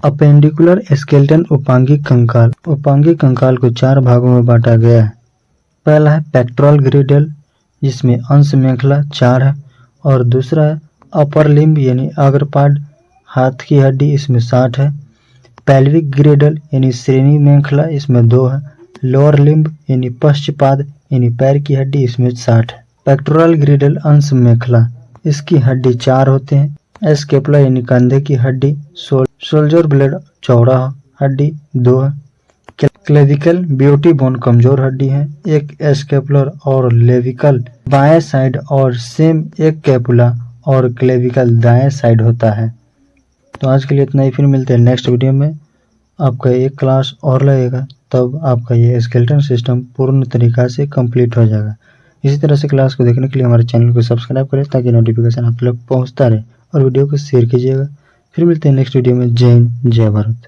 Appendicular skeleton उपांगिक कंकाल। उपांगिक कंकाल को 4 भागों में बांटा गया है। पहला है पेक्टोरल ग्रिडल, जिसमें अंश मेखला 4 है, और दूसरा है अपर लिम्ब यानी अग्रपाद हाथ की हड्डी, इसमें 60 है। पेल्विक ग्रिडल यानी श्रेणी मेखला, इसमें 2 है। लोअर लिम्ब यानी पश्चपाद यानी पैर की हड्डी, इसमें 60 है। पेक्टोरल ग्रिडल अंश मेखला, इसकी हड्डी 4 होते हैं। स्कैपुला यानी कंधे की हड्डी, शोल्डर ब्लेड चौड़ा हड्डी 2 है। क्लेविकल ब्यूटी बोन कमजोर हड्डी है। एक स्कैपुलर और लेविकल बाएं साइड और सेम एक कैपुला और क्लेविकल दाएं साइड होता है। तो आज के लिए इतना ही, फिर मिलते हैं नेक्स्ट वीडियो में। आपका एक क्लास और लगेगा, तब आपका ये स्केलेटन सिस्टम पूर्ण तरीका से कंप्लीट हो जाएगा। इसी तरह से क्लास को देखने के लिए हमारे चैनल को सब्सक्राइब करें ताकि नोटिफिकेशन आप लोग पहुंचता रहे, और वीडियो को शेयर कीजिएगा। फिर मिलते हैं नेक्स्ट वीडियो में। जय हिंद, जय भारत।